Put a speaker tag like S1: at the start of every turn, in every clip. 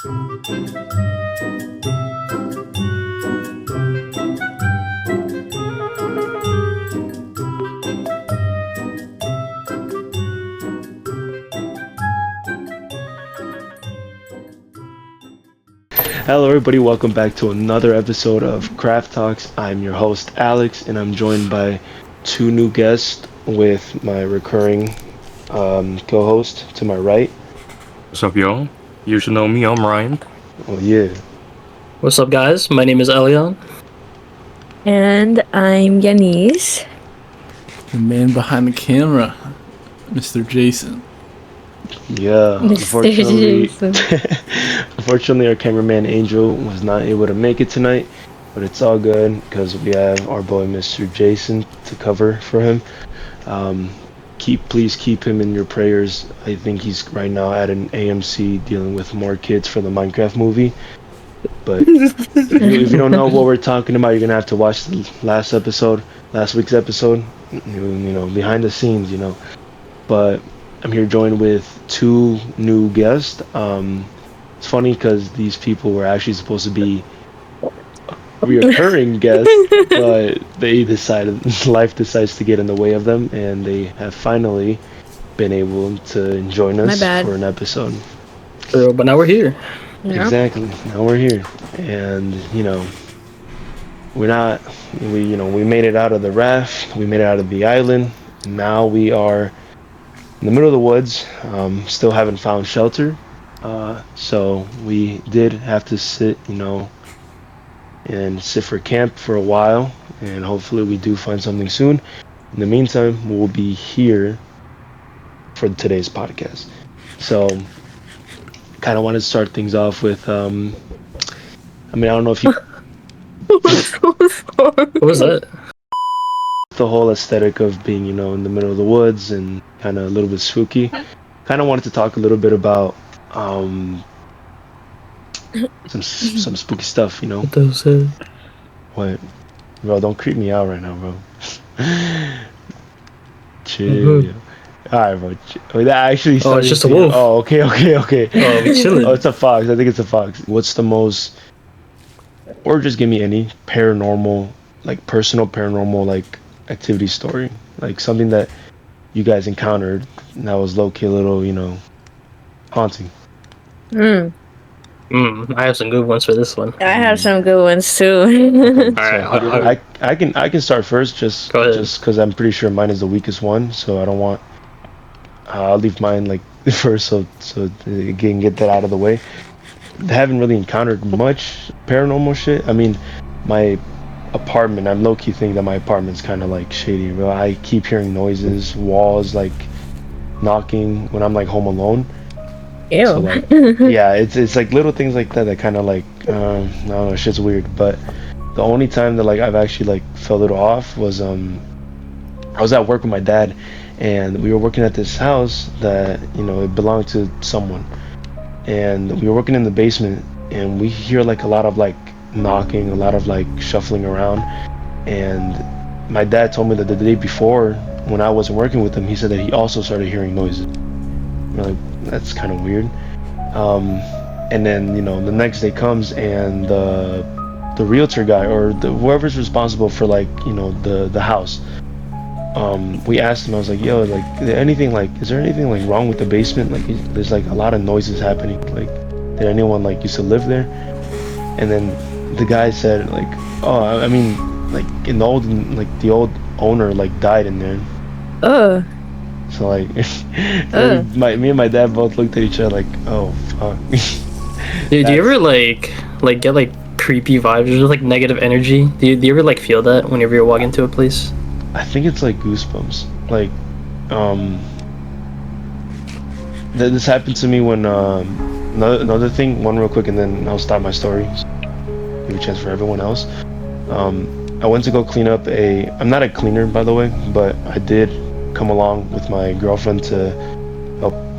S1: Hello, everybody. Welcome back to another episode of Craft Talks. I'm your host, Alex, and I'm joined by two new guests with my recurring co-host to my right.
S2: What's up, y'all? You should know me, I'm Ryan.
S1: Oh, yeah.
S3: What's up, guys? My name is Elion.
S4: And I'm Yanis.
S5: The man behind the camera, Mr. Jason.
S1: Yeah.
S4: Mr. Jason.
S1: Unfortunately, our cameraman Angel was not able to make it tonight, but it's all good because we have our boy Mr. Jason to cover for him. Please keep him in your prayers. I think he's right now at an AMC dealing with more kids for the Minecraft movie. But if you don't know what we're talking about, you're gonna have to watch the last week's episode. You know, behind the scenes, you know. But I'm here joined with two new guests. It's funny because these people were actually supposed to be reoccurring guests, but life decides to get in the way of them, and they have finally been able to join us for an episode.
S3: But now we're here.
S4: Yeah.
S1: Exactly. Now we're here, and we made it out of the raft. We made it out of the island. Now we are in the middle of the woods. Still haven't found shelter. So we did have to sit for camp for a while, and hopefully we do find something soon. In the meantime, we'll be here for today's podcast. So, kind of want to start things off with, I don't know if you...
S3: What was that?
S1: The whole aesthetic of being, in the middle of the woods and kind of a little bit spooky. Kind of wanted to talk a little bit about some spooky stuff, What? Bro, don't creep me out right now, bro. Chill. Alright, bro. Wait, that actually
S3: it's just a wolf.
S1: Oh, okay.
S3: Oh, we chilling.
S1: Oh, it's a fox. I think it's a fox. What's the most, or just give me any personal paranormal, activity story? Like something that you guys encountered and that was low-key a little, haunting.
S3: I have some good ones for this one.
S4: I have some good ones too.
S3: Alright,
S1: I can start first just because I'm pretty sure mine is the weakest one, so I don't want. I'll leave mine first, so again get that out of the way. I haven't really encountered much paranormal shit. I mean, my apartment. I'm low key thinking that my apartment's kind of shady, bro. I keep hearing noises, walls knocking when I'm home alone.
S4: Ew.
S1: So yeah, it's little things like that kind of I don't know, shit's weird. But the only time that I've actually felt a little off was I was at work with my dad, and we were working at this house that it belonged to someone, and we were working in the basement, and we hear a lot of knocking, a lot of shuffling around, and my dad told me that the day before when I wasn't working with him, he said that he also started hearing noises. We're that's kind of weird. And then the next day comes, and the realtor guy or whoever's responsible for the house, we asked him. I was like, yo, is there anything wrong with the basement? There's a lot of noises happening. Did anyone used to live there? And then the guy said oh, I mean in the old the old owner died in there. So me and my dad both looked at each other oh fuck.
S3: Dude, do you ever get creepy vibes or just negative energy? Do you ever feel that whenever you walk into a place?
S1: I think it's goosebumps. This happened to me when another thing, one real quick, and then I'll start my story. Give a chance for everyone else. I went to go clean up I'm not a cleaner, by the way, but I did come along with my girlfriend to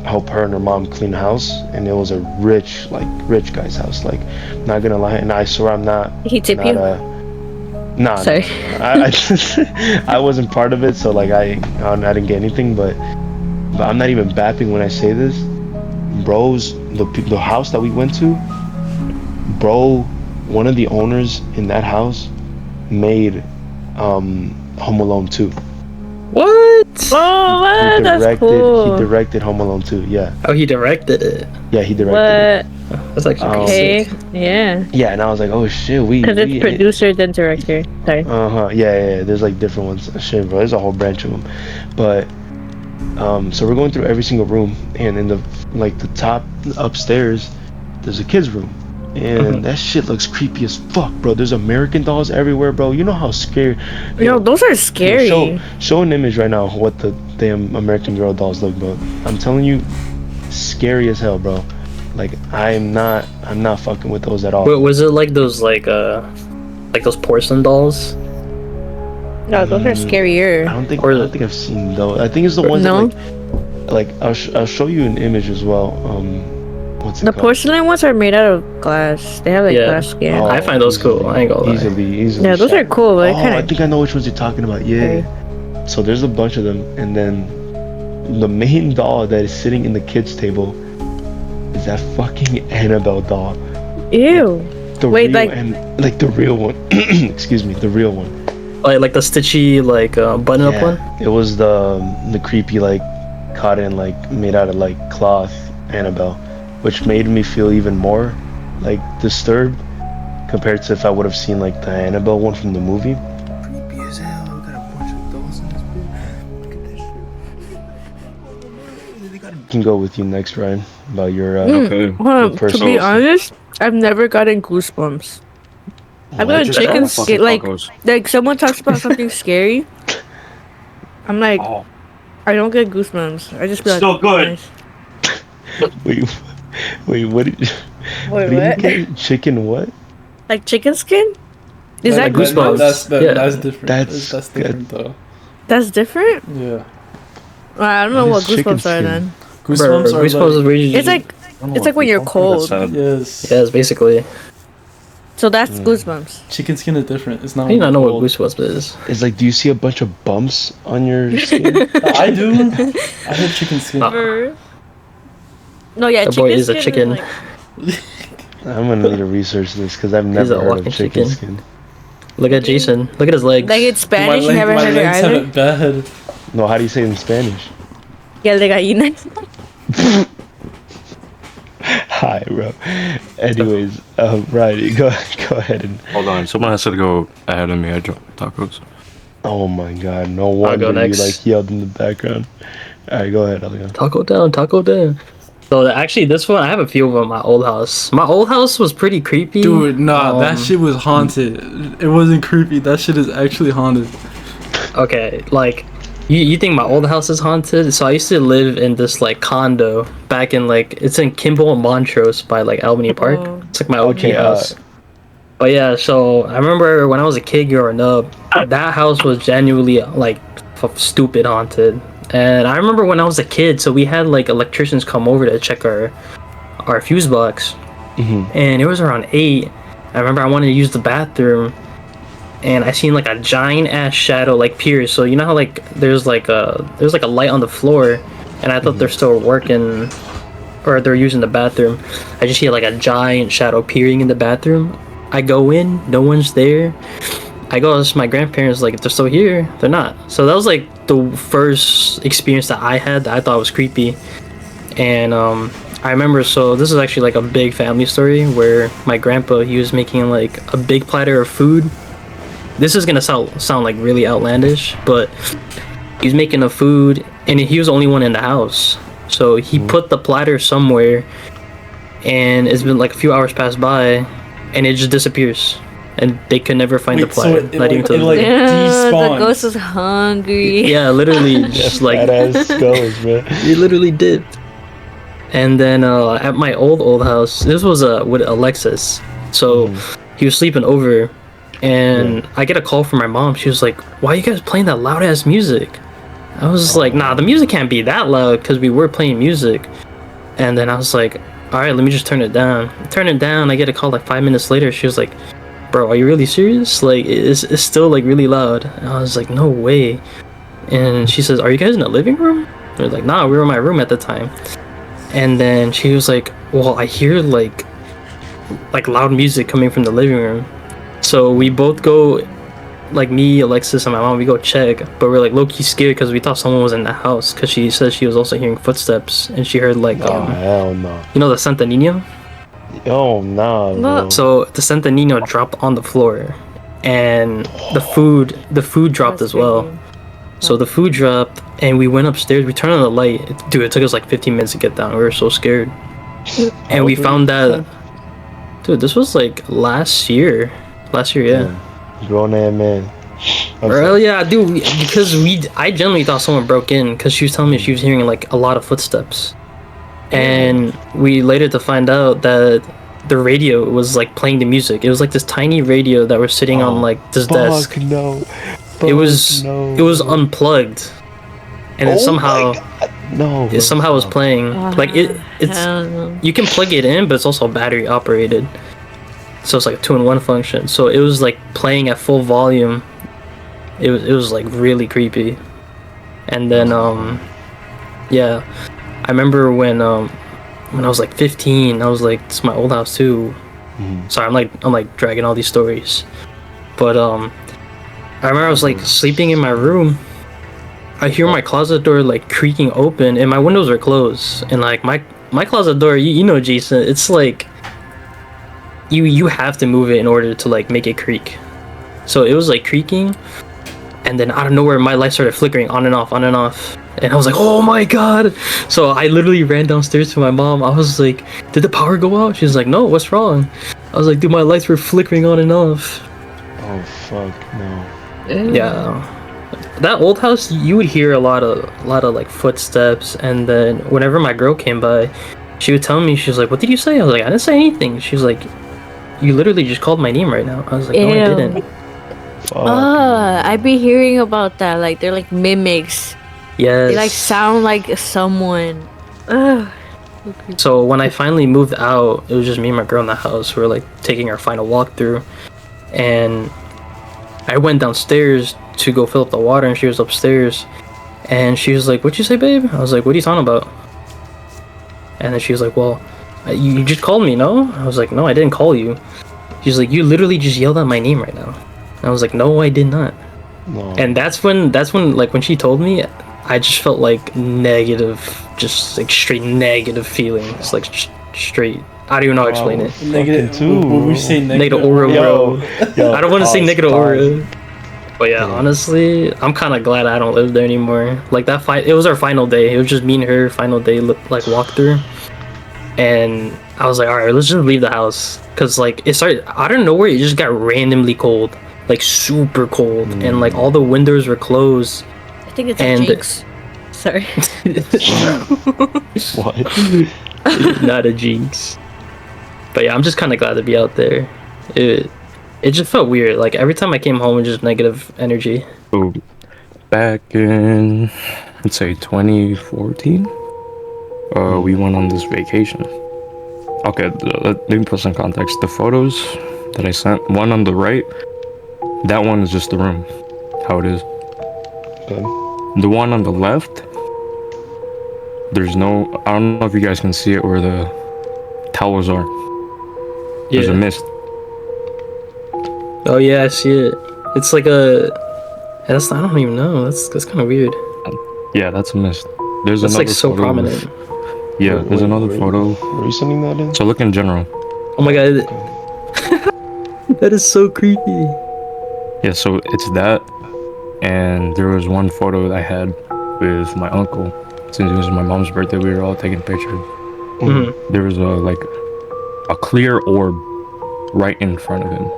S1: help her and her mom clean the house, and it was a rich guy's house. Not gonna lie, and I swear I'm not.
S4: He tip you?
S1: Nah.
S4: Sorry.
S1: I wasn't part of it, so I didn't get anything, but I'm not even bapping when I say this. Bros, the house that we went to, bro, one of the owners in that house made Home Alone 2.
S3: What?
S4: Oh, what?
S1: He
S4: That's
S1: directed
S4: cool.
S1: he directed Home Alone 2. Yeah.
S3: Oh, he directed it.
S1: Yeah, he directed it.
S4: What?
S3: That's actually pretty
S4: Okay.
S3: sick.
S4: Yeah.
S1: Yeah, and I was like, oh shit,
S4: Because it's producer then director. Sorry.
S1: Yeah. There's like different ones. Shit, bro. There's a whole branch of them. But so we're going through every single room, and in the top upstairs, there's a kids room, and that shit looks creepy as fuck, bro. There's American dolls everywhere, bro. You know how scary.
S4: Yo, those are scary.
S1: Show an image right now of what the damn American Girl dolls look, bro. I'm telling you, scary as hell, bro. Like I'm not fucking with those at all.
S3: Wait, was it like those those porcelain dolls?
S4: No, those are scarier.
S1: I don't think I've seen those. I think it's the ones
S4: No?
S1: that like I'll show you an image as well. What's it
S4: The
S1: called?
S4: porcelain ones are made out of glass. They have like glass skin.
S1: Oh,
S3: I find those cool. I ain't gonna lie.
S1: Easily.
S4: Yeah, those are cool. They're
S1: Oh,
S4: kind
S1: I
S4: of.
S1: think I know which ones you're talking about. Yeah. So there's a bunch of them, and then the main doll that is sitting in the kids' table is that fucking Annabelle doll.
S4: Ew.
S1: The
S4: Wait,
S1: real like the real one. Excuse me, the real one.
S3: Like the stitchy button up one.
S1: It was the creepy like cotton like made out of like cloth Annabelle, which made me feel even more like disturbed compared to if I would have seen like the Annabelle one from the movie.
S6: Creepy as hell. Got a bunch of dolls in this bitch. Look at that shit.
S1: I can go with you next, Ryan, about your
S2: Okay.
S4: To
S1: personal-
S4: be honest, I've never gotten goosebumps. I've
S1: What?
S4: gotten
S2: Just
S4: chicken
S2: all
S4: skin.
S2: fucking
S4: Like
S2: tacos.
S4: someone talks about something scary. I'm like,
S2: Oh.
S4: I don't get goosebumps. I just be like,
S2: Still good.
S4: nice.
S1: Wait, what? Did,
S4: Wait,
S1: do you
S4: what?
S1: get? Chicken what?
S4: Like chicken skin? Is that
S3: Goosebumps?
S4: goosebumps?
S3: Yeah.
S5: That's different.
S1: That's
S5: That's different though.
S4: That's different?
S5: Yeah.
S4: Well, I don't know
S1: What
S4: what
S1: is chicken
S4: goosebumps are
S1: skin?
S4: then.
S5: Goosebumps are
S3: Goosebumps is
S5: like,
S3: where you
S4: It's like when you're cold.
S5: yes.
S3: yeah, it's basically.
S4: So that's goosebumps.
S5: Chicken skin is different. It's not.
S3: I do not know what
S5: cold.
S3: goosebumps is.
S1: It's like, do you see a bunch of bumps on your skin?
S5: I do. I have chicken skin.
S4: No, yeah,
S3: The
S4: chicken
S3: boy is a
S4: skin
S3: chicken.
S4: like-
S1: I'm gonna need to research this because I've
S3: He's
S1: never
S3: a
S1: heard of
S3: walking
S1: chicken
S3: chicken.
S1: skin.
S3: Look at Jason. Look at his legs.
S4: Like it's Spanish, you haven't
S5: my
S4: heard it
S5: legs have
S4: either?
S5: it bad.
S1: No, how do you say it in Spanish?
S4: Yeah, the gallina.
S1: Hi, bro. Anyways, Ryan, go ahead and.
S2: Hold on, someone has to go ahead of me. I dropped my tacos.
S1: Oh my God! No
S3: I'll
S1: wonder
S3: go
S1: you
S3: next.
S1: like yelled in the background. All right, go ahead, Elian.
S3: Taco down, taco down. So actually, this one I have a few of them at my old house. My old house was pretty creepy.
S5: Dude, nah, that
S3: Um,
S5: shit was haunted. It wasn't creepy. That shit is actually haunted.
S3: Okay, like you think my old house is haunted? So I used to live in this like condo back in it's in Kimball and Montrose by like Albany Park.
S4: Oh.
S3: It's like my OG
S1: Okay,
S3: house. But yeah, so I remember when I was a kid growing up, that house was genuinely stupid haunted. And I remember when I was a kid, so we had like electricians come over to check our fuse box, and it was around 8. I remember I wanted to use the bathroom, and I seen like a giant ass shadow like pierce. So you know how like there's like a light on the floor, and I thought they're still working, or they're using the bathroom. I just see like a giant shadow peering in the bathroom. I go in, no one's there. I go ask my grandparents, like, if they're still here. They're not. So that was like the first experience that I had that I thought was creepy. And I remember, so this is actually like a big family story where my grandpa, he was making like a big platter of food. This is gonna sound like really outlandish, but he was making the food and he was the only one in the house. So he put the platter somewhere, and it's been like a few hours pass by, and it just disappears. And they could never find the
S5: Wait, so
S3: platter.
S5: it
S3: Not even till
S5: like
S4: Yeah, the
S5: despawned.
S4: ghost is hungry.
S3: yeah, literally just like
S1: Badass skulls, man.
S3: he literally did. And then at my old house, this was with Alexis. So he was sleeping over, and I get a call from my mom. She was like, "Why are you guys playing that loud ass music?" I was just like, "Nah, the music can't be that loud," because we were playing music. And then I was like, "All right, let me just turn it down." Turn it down. I get a call like 5 minutes later. She was like, "Bro, are you really serious? Like, it's still like really loud." And I was like, "No way." And she says, "Are you guys in the living room?" I was like, "Nah, we were in my room at the time." And then she was like, "Well, I hear like like loud music coming from the living room. So we both go, like me, Alexis, and my mom. We go check, but we're like low key scared because we thought someone was in the house. Because she said she was also hearing footsteps, and she heard like
S1: Oh hell no.
S3: you know the Santa Nino.
S1: Oh no. Bro.
S3: So the Santa Nino dropped on the floor, and the food dropped as well. So the food dropped, and we went upstairs. We turned on the light. Dude, it took us like 15 minutes to get down. We were so scared. And we found that, dude, this was like last year. Last year, yeah.
S1: Grown ass man.
S3: Well, yeah, dude, because I genuinely thought someone broke in because she was telling me she was hearing like a lot of footsteps. And we later to find out that the radio was like playing the music. It was like this tiny radio that was sitting on like this desk.
S1: No.
S3: It was unplugged, and then somehow it somehow was playing. Like it's you can plug it in, but it's also battery operated, so it's like a 2-in-1 function. So it was like playing at full volume. It was like really creepy. And then yeah, I remember when I was like 15, I was like, it's my old house too. Sorry, I'm like dragging all these stories, but I remember I was like sleeping in my room. I hear my closet door like creaking open, and my windows are closed. And like my closet door, you know, Jason, it's like you have to move it in order to like make it creak. So it was like creaking, and then out of nowhere, my light started flickering on and off, on and off. And I was like, oh my god! So I literally ran downstairs to my mom. I was like, did the power go out? She's like, no, what's wrong? I was like, dude, my lights were flickering on and off.
S1: Oh fuck no.
S3: Yeah, that old house, you would hear a lot of like footsteps, and then whenever my girl came by, she would tell me, she was like, what did you say? I was like, I didn't say anything. She was like, you literally just called my name right now. I was like, no, I didn't.
S7: I'd be hearing about that. Like they're like mimics.
S3: Yes.
S7: They like sound like someone. Ugh.
S3: So when I finally moved out, it was just me and my girl in the house. We were like taking our final walkthrough, and I went downstairs to go fill up the water, and she was upstairs, and she was like, what'd you say, babe? I was like, what are you talking about? And then she was like, well, you just called me, no? I was like, no, I didn't call you. She's like, you literally just yelled out my name right now. And I was like, no, I did not.
S1: No.
S3: And that's when like when she told me, I just felt like negative, just like straight negative feelings, like straight. I don't even know how to explain it.
S5: Negative
S1: too.
S5: What we say
S3: Negative aura, bro.
S1: Yo,
S3: I don't want to say negative
S1: stop.
S3: aura. But yeah, honestly, I'm kind of glad I don't live there anymore. Like that it was our final day. It was just me and her final day, like walkthrough. And I was like, all right, let's just leave the house, cause like it started out of nowhere. It just got randomly cold, like super cold, and like all the windows were closed.
S7: I think it's a jinx. Sorry.
S1: What?
S3: Not a jinx. But yeah, I'm just kind of glad to be out there. It just felt weird. Like every time I came home, it was just negative energy.
S2: So, back in, let's say 2014, we went on this vacation. Okay, let me put some context. The photos that I sent, one on the right, that one is just the room, how it is.
S1: Okay.
S2: The one on the left, there's no, I don't know if you guys can see it where the towels are. There's a mist.
S3: Oh yeah, I see it. It's like a. I don't even know. That's kind of weird.
S2: Yeah, that's a mist. There's
S3: That's
S2: another
S3: like so
S2: photo
S3: prominent.
S2: Yeah, there's another photo.
S1: Were you sending that in?
S2: So look in general.
S3: Oh my god, that is so creepy.
S2: Yeah, so it's that, and there was one photo that I had with my uncle. Since it was my mom's birthday, we were all taking pictures. There was a clear orb right in front of him.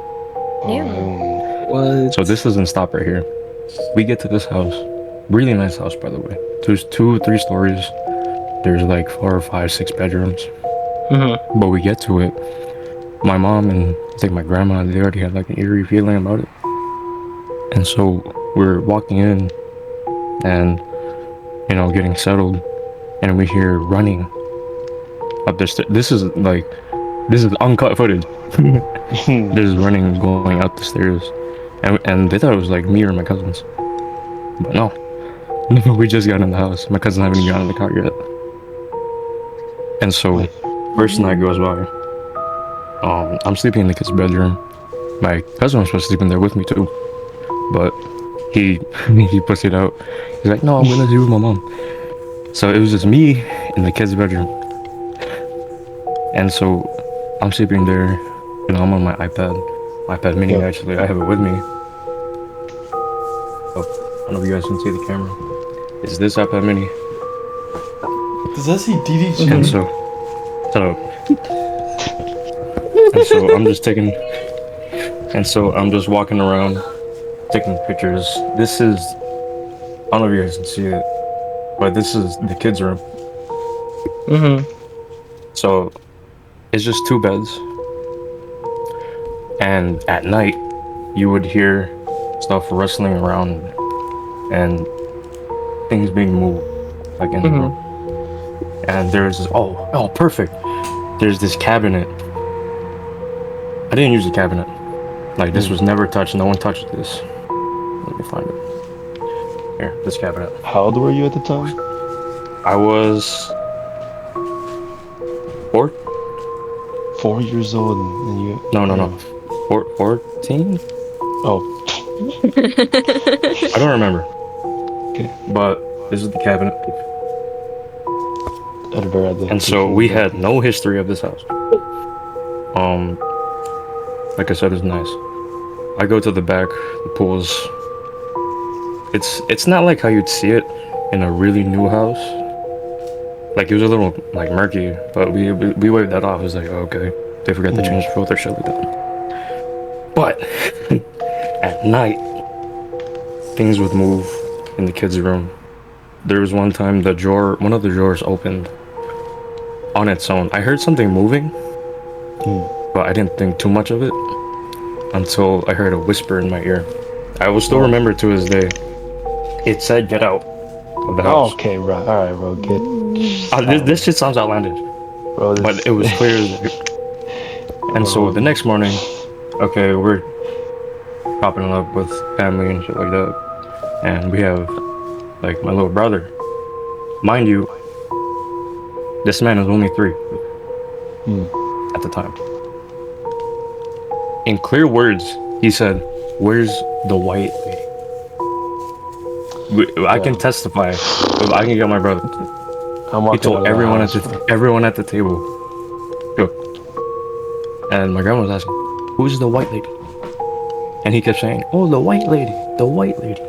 S3: What?
S2: So this doesn't stop right here. We get to this house, really nice house by the way. There's 2-3 stories. There's like 4 or 5, 6 bedrooms. But we get to it. My mom and I think my grandma, they already had like an eerie feeling about it. And so we're walking in and, you know, getting settled, and we hear running up the stairs. This is uncut footage. There's running going up the stairs. And they thought it was like me or my cousins. But no. We just got in the house. My cousin haven't even gotten in the car yet. And so, first night goes by. I'm sleeping in the kid's bedroom. My cousin was supposed to sleep in there with me too, but he he pussied out. He's like, no, I'm gonna sleep with my mom. So it was just me in the kid's bedroom, and so I'm sleeping there, and I'm on my iPad mini.
S1: Yeah.
S2: Actually, I have it with me. Oh, I don't know if you guys can see the camera. It's this iPad mini,
S5: Does that say DDG?
S2: and so, shut up. And so I'm just taking, and so I'm just walking around, taking pictures. This is, I don't know if you guys can see it, but this is the kids' room. So it's just 2 beds, and at night you would hear stuff rustling around and things being moved, like in the room. And there's this, oh, perfect. There's this cabinet. I didn't use the cabinet. Like, this was never touched. No one touched this. Let me find it. Here, this cabinet.
S1: How old were you at the time?
S2: I was 4?
S1: 4 years old, and you.
S2: No. 14?
S1: Oh,
S2: I don't remember.
S1: okay.
S2: But this is the cabinet.
S1: I'd have rather.
S2: And so we had no history of this house. Like I said, it's nice. I go to the back, the pool's. It's not like how you'd see it in a really new house. Like, it was a little like murky, but we waved that off. It was like, oh, okay, they forgot to change the filter, shit like that. But at night, things would move in the kids' room. There was one time one of the drawers opened on its own. I heard something moving, but I didn't think too much of it until I heard a whisper in my ear. I will still remember to this day. It said, "Get out of the house."
S1: Oh, okay, right. All right, bro. Get.
S2: This shit sounds outlandish,
S1: Bro,
S2: but it was clear as day. And so the next morning, okay, we're popping up with family and shit like that, and we have like my little brother. Mind you, this man is only 3 at the time. In clear words, he said, "Where's the white lady?" I can testify. I can get my brother. He told everyone at the table. Go. And my grandma was asking, "Who's the white lady?" And he kept saying, "Oh, the white lady, the white lady."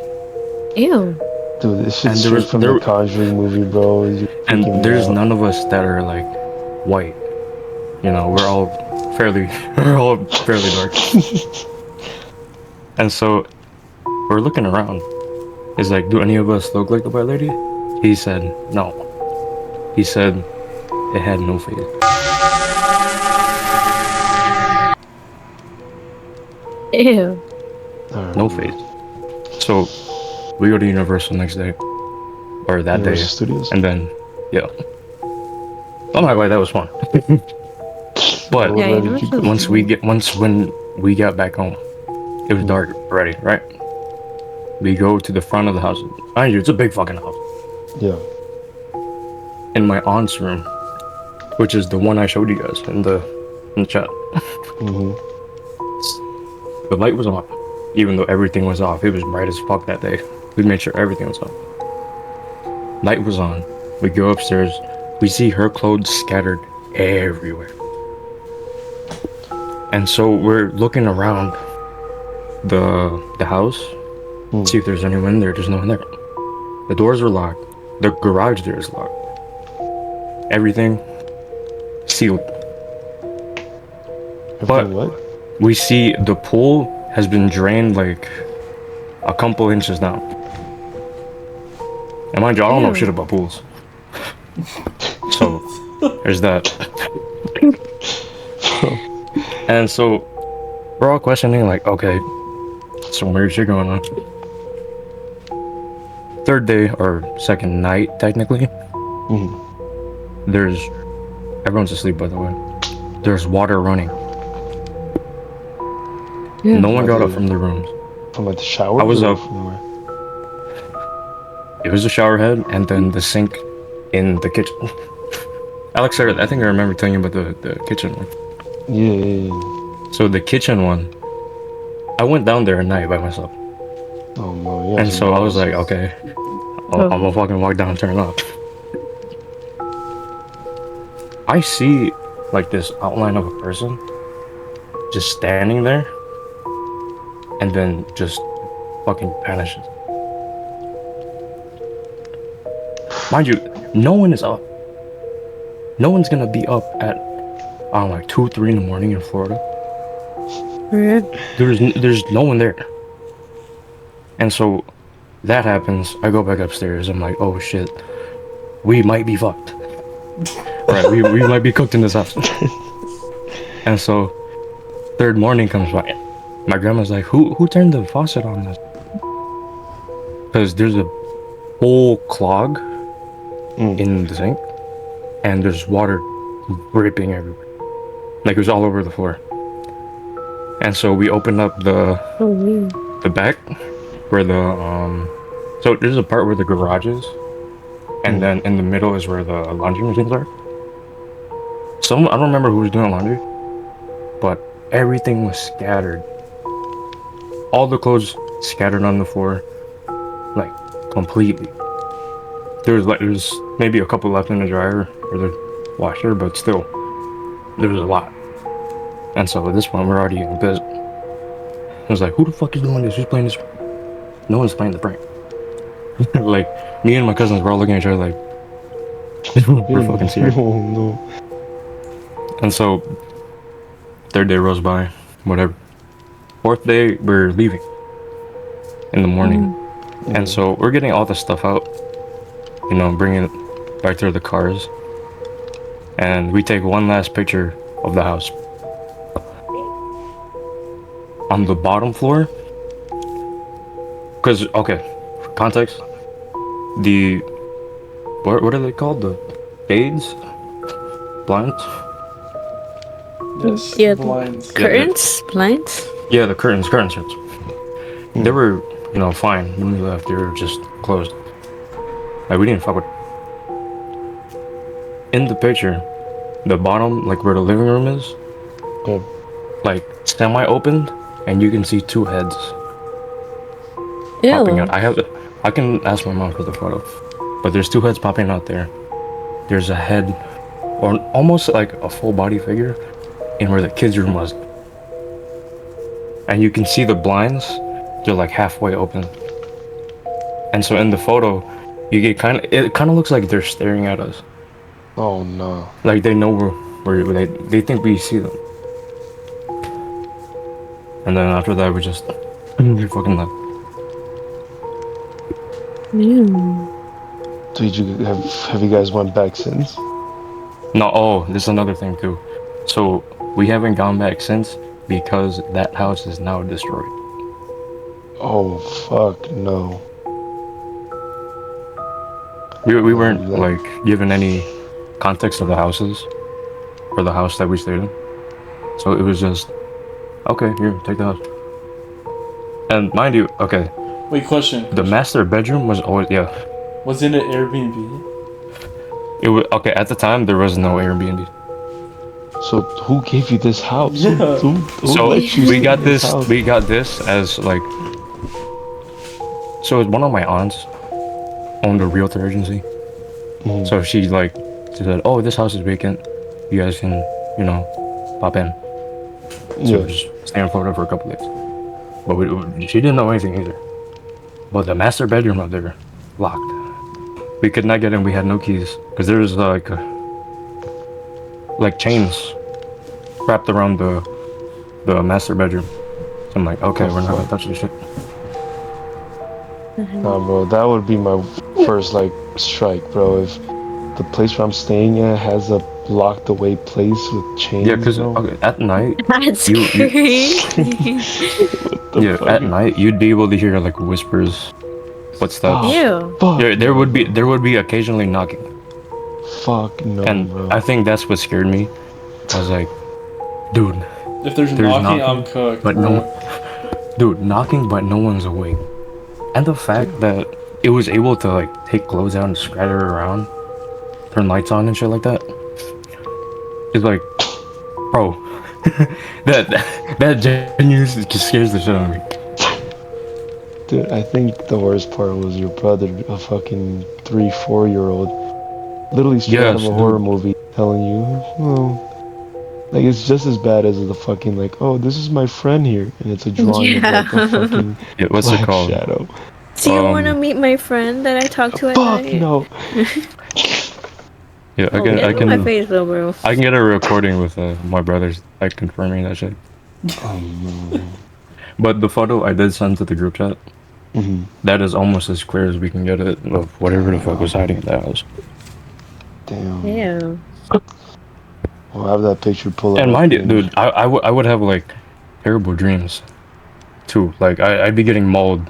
S7: Ew.
S1: Dude, this shit's straight from the Conjuring movie, bro.
S2: And there's none of us that are like white. You know, we're all fairly dark. And so we're looking around. It's like, do any of us look like the white lady? He said no. He said it had no face.
S7: Ew.
S2: No face. So we go to Universal next day, or that day,
S1: Studios?
S2: and then yeah. I'm not like that was fun. But
S7: Yeah, Universal.
S2: when we got back home, it was dark already, right? We go to the front of the house. Mind you, it's a big fucking house.
S1: Yeah.
S2: In my aunt's room, which is the one I showed you guys in the chat. The light was on, even though everything was off. It was bright as fuck that day. We made sure everything was on. Light was on. We go upstairs. We see her clothes scattered everywhere. And so we're looking around the house, see if there's anyone in there. There's no one there. The doors are locked. The garage door is locked. Everything sealed. But
S1: what?
S2: we see the pool has been drained like a couple inches down. And mind you, I don't know shit about pools. So there's that. And so we're all questioning, like, okay, some weird shit going on. Third day or second night, technically. Everyone's asleep, by the way. There's water running.
S7: Yeah.
S2: No one got up from the rooms.
S1: From like the shower?
S2: I was up. It was the shower head and then the sink in the kitchen. Alex, I think I remember telling you about the kitchen.
S1: Yeah.
S2: So the kitchen one, I went down there at night by myself.
S1: Oh no, yeah.
S2: And so I was like, okay, I'm gonna fucking walk down and turn it off. I see like this outline of a person just standing there and then just fucking vanishes. Mind you, no one is up. No one's gonna be up at, I don't know, like 2, 3 in the morning in Florida.
S4: Yeah.
S2: There's no one there. And so that happens. I go back upstairs. I'm like, oh shit, we might be fucked. Right, we might be cooked in this house. And so third morning comes by. My grandma's like, who turned the faucet on this? Because there's a whole clog in the sink, and there's water dripping everywhere. Like it was all over the floor. And so we opened up the back where the so there's a part where the garage is, and then in the middle is where the laundry machines are. I don't remember who was doing laundry, but everything was scattered. All the clothes scattered on the floor, like completely. There's maybe a couple left in the dryer or the washer, but still, there was a lot. And so at this point, we're already in bed. I was like, who the fuck is doing this? Who's playing this? No one's playing the prank. Like, me and my cousins were all looking at each other like, we're fucking serious.
S1: Oh no.
S2: And so, third day rolls by, whatever. Fourth day, we're leaving in the morning. And so, we're getting all the stuff out, you know, bringing it back to the cars. And we take one last picture of the house. On the bottom floor, because, okay, for context, the, what are they called? The shades? Blinds?
S5: Yes.
S4: Yeah,
S5: Blinds.
S4: curtains, blinds.
S2: Yeah, the curtains. They were, you know, fine when we left. They were just closed. Like, we didn't fuck with. In the picture, the bottom, like where the living room is, like semi-opened, and you can see 2 heads popping out. I can ask my mom for the photo, but there's 2 heads popping out there. There's a head, or almost like a full body figure, in where the kids' room was. And you can see the blinds, they're like halfway open. And so in the photo, you get it kind of looks like they're staring at us.
S1: Oh no.
S2: Like they know they think we see them. And then after that, we just fucking left.
S1: Did you have you guys went back since?
S2: No, oh, there's another thing too. So we haven't gone back since because that house is now destroyed.
S1: Oh fuck no.
S2: We weren't like given any context of the houses or the house that we stayed in. So it was just, okay, here, take the house. And mind you, okay,
S5: Wait, question.
S2: the master bedroom was always, yeah.
S5: Was it an Airbnb?
S2: It was, okay, at the time, there was no Airbnb.
S1: So who gave you this house?
S5: Yeah.
S1: Who
S2: So
S1: let you
S2: we
S1: stay
S2: got
S1: in
S2: this,
S1: house?
S2: we got this as like, so one of my aunts owned a realtor agency. So she said, oh, this house is vacant. You guys can, you know, pop in. So we just stay in Florida for a couple days. But she didn't know anything either. But the master bedroom up there, locked. We could not get in. We had no keys because there was like chains wrapped around the master bedroom. So I'm like, okay, we're not gonna touch this shit.
S1: Nah, bro, that would be my first like strike, bro. If the place where I'm staying at has a locked away place with chains.
S2: Yeah, because
S1: bro.
S2: okay, at night,
S4: That's
S2: You-
S4: crazy.
S2: yeah, at night you'd be able to hear like whispers, footsteps.
S4: Ew.
S1: Fuck,
S2: There would be occasionally knocking,
S1: fuck no,
S2: and
S1: bro.
S2: I think that's what scared me. I was like, dude,
S5: If there's knocking, I'm cooked.
S2: but
S5: bro.
S2: dude, knocking, but no one's awake. And the fact that it was able to like take clothes out and scatter around, turn lights on and shit like that, is like, bro, that genuinely just scares the shit out of me.
S1: Dude, I think the worst part was your brother, a fucking 3-4-year-old, literally straight out of a
S2: Yes,
S1: horror
S2: dude.
S1: movie, telling you, oh, like it's just as bad as the fucking like, oh, this is my friend here, and it's a drawing of like a
S7: Yeah.
S1: fucking
S2: Yeah, what's it
S1: black
S2: called?
S1: shadow.
S7: Do you want to meet my friend that I talked to at
S1: Fuck
S7: night?
S1: no.
S2: Yeah,
S7: Oh, get out of my face, though, bro.
S2: I can get a recording with my brothers like confirming that shit.
S1: Oh no.
S2: But the photo I did send to the group chat,
S1: Mm-hmm.
S2: that is almost as clear as we can get it of whatever the fuck was hiding in that house.
S1: Damn.
S7: Yeah.
S1: We'll have that picture pull
S2: And
S1: up.
S2: mind you, dude, I would have like terrible dreams too. Like I'd be getting mauled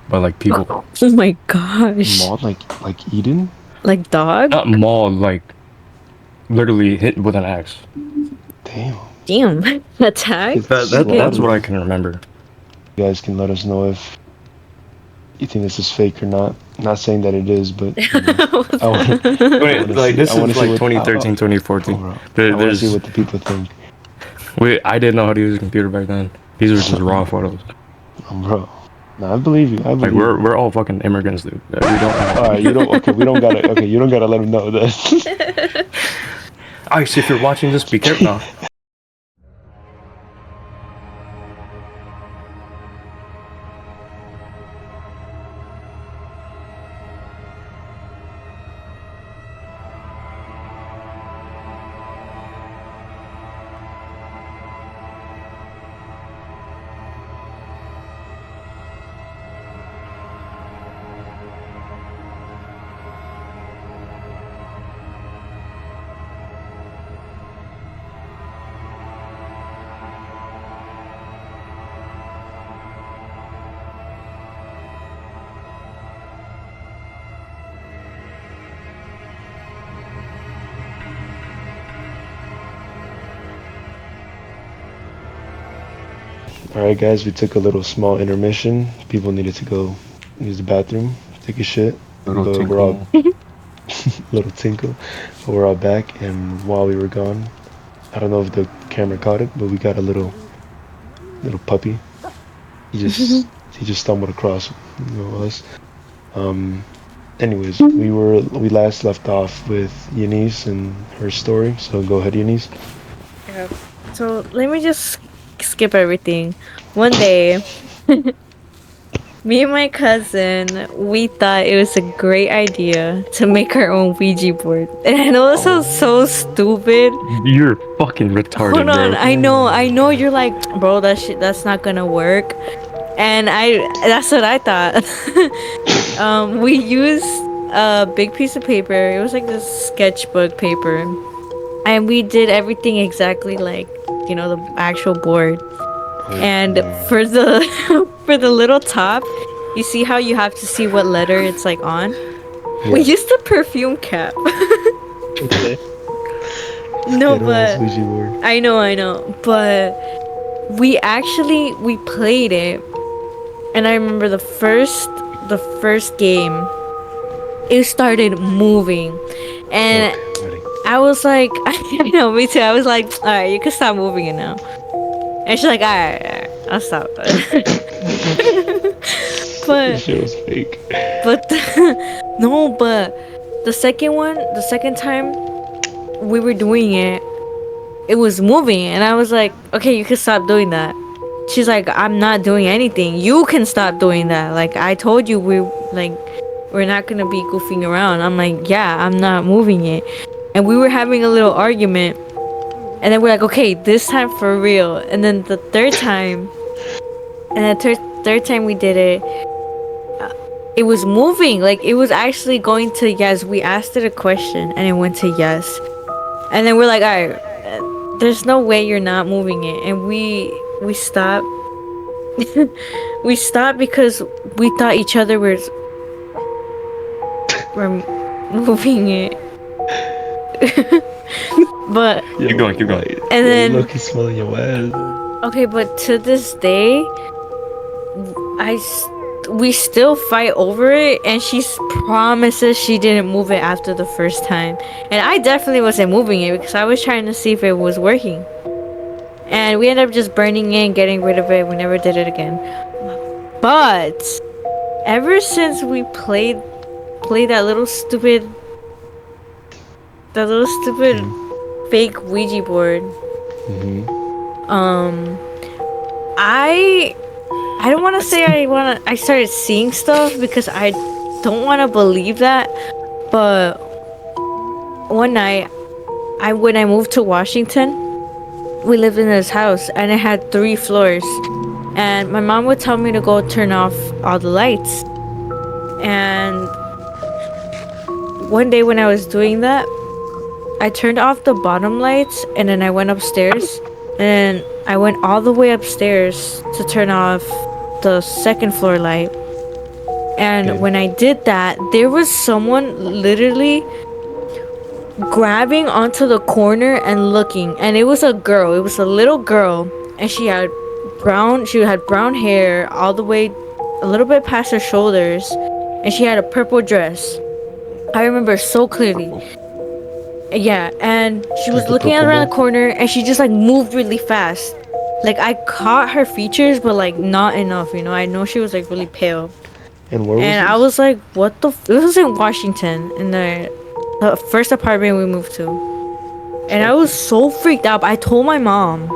S2: by like people.
S7: Oh my gosh.
S1: Maud like Eden?
S7: Like dog?
S2: Not mauled, like literally hit with an axe.
S1: Damn.
S7: Damn. Attack?
S2: That's what I can remember.
S1: You guys can let us know if you think this is fake or not. Not saying that it is, but you know, I want
S2: Wait, like this
S1: I wanna
S2: is
S1: see
S2: like
S1: what-
S2: 2013, 2014.
S1: I want to
S2: There's
S1: see what the people think.
S2: wait, I didn't know how to use a computer back then. These were just raw photos.
S1: Bro. No, I believe you. I believe
S2: Like
S1: you.
S2: we're all fucking immigrants, dude. We don't know.
S1: Alright, you don't. Okay, we don't gotta. Okay, you don't gotta let them know this.
S2: Ice, if you're watching this, be careful now.
S1: Alright, guys, we took a little small intermission. People needed to go use the bathroom, take a shit.
S2: Little
S1: But
S2: tinkle.
S1: we're all little tinkle. But we're all back, and while we were gone, I don't know if the camera caught it, but we got a little puppy. He just stumbled across us. Anyways, we last left off with Eunice and her story. So go ahead, Eunice.
S7: Yeah. So let me just skip everything. One day, me and my cousin, we thought it was a great idea to make our own Ouija board. And I know this sounds so stupid.
S2: You're fucking retarded,
S7: Hold on,
S2: bro.
S7: I know that's not gonna work. And that's what I thought. We used a big piece of paper. It was like this sketchbook paper. And we did everything exactly like, the actual board. And for the for the little top, you see how you have to see what letter it's like on? We used the perfume cap.
S1: Okay.
S7: No,
S1: Ghetto
S7: but
S1: ass Ouija board.
S7: I know, but we played it, and I remember the first game, it started moving, and
S1: Okay, ready.
S7: I was like, I know, me too. I was like, all right, you can stop moving it now. And she's like, all right, I'll stop. But
S1: This shit was fake.
S7: no, but the second time we were doing it, it was moving, and I was like, okay, you can stop doing that. She's like, I'm not doing anything. You can stop doing that. Like, I told you we're not gonna be goofing around. I'm like, yeah, I'm not moving it. And we were having a little argument, and then we're like, okay, this time for real. And then the third time, third time we did it, it was moving. Like, it was actually going to yes. We asked it a question, and it went to yes. And then we're like, all right, there's no way you're not moving it. And we stopped. We stopped because we thought each other were moving it. But
S2: Keep going.
S7: and then
S1: Look, he's smelling your ass.
S7: okay, but to this day, we still fight over it, and she promises she didn't move it after the first time, and I definitely wasn't moving it because I was trying to see if it was working. and we ended up just burning it and getting rid of it. We never did it again. But ever since we played that little stupid fake Ouija board, I don't want to say I started seeing stuff because I don't want to believe that, but one night when I moved to Washington, we lived in this house and it had 3 floors, and my mom would tell me to go turn off all the lights. And one day when I was doing that, I turned off the bottom lights and then I went upstairs, and I went all the way upstairs to turn off the 2nd floor light. And when I did that, there was someone literally grabbing onto the corner and looking, and it was a girl. It was a little girl, and she had brown hair all the way a little bit past her shoulders, and she had a purple dress. I remember so clearly. Yeah, and she was looking around the corner, and she just like moved really fast. Like I caught her features, but like not enough, you know. I know she was like really pale.
S1: And where was
S7: And
S1: this?
S7: I was like, what the? This was in Washington, in the first apartment we moved to. And I was so freaked out. I told my mom.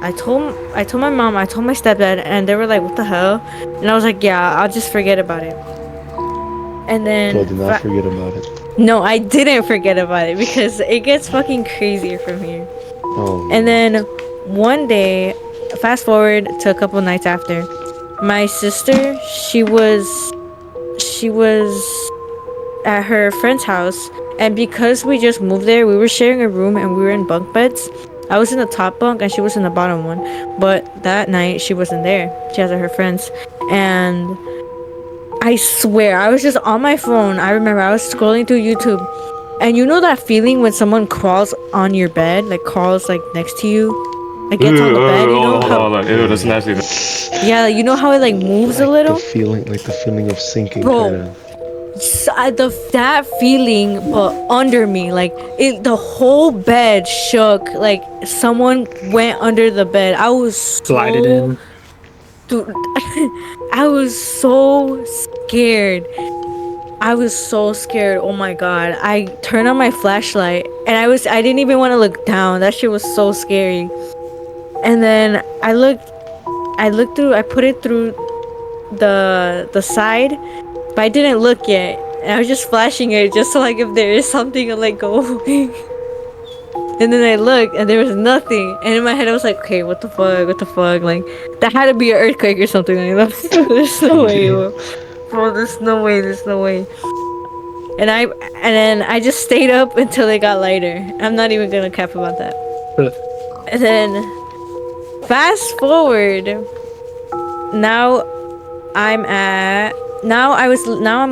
S7: I told my mom. I told my stepdad, and they were like, what the hell? And I was like, yeah, I'll just forget about it. And then.
S1: So I did not forget about it.
S7: No, I didn't forget about it because it gets fucking crazier from here.
S1: Oh.
S7: And then one day, fast forward to a couple nights after, my sister, she was at her friend's house, and because we just moved there, we were sharing a room and we were in bunk beds. I was in the top bunk and she was in the bottom one, but that night she wasn't there. She was at her friend's, and I swear, I was just on my phone. I remember I was scrolling through YouTube, and you know that feeling when someone crawls on your bed, like crawls like next to you, like gets on the bed. You know
S2: hold on. Ew, that's nasty.
S7: Yeah, like, you know how it like moves a little.
S1: The feeling of sinking.
S7: Bro,
S1: Kinda.
S7: That feeling, but under me, like the whole bed shook. Like someone went under the bed. I was
S3: Slided in.
S7: Dude, I was so scared. Oh my god. I turned on my flashlight and I didn't even want to look down. That shit was so scary. And then I looked through, I put it through the side, but I didn't look yet. And I was just flashing it just so like if there is something, I'll like go away. And then I looked and there was nothing. And in my head I was like, okay, what the fuck? Like that had to be an earthquake or something like that. There's no way, bro. There's no way. And then I just stayed up until it got lighter. I'm not even gonna cap about that. And then fast forward. Now I'm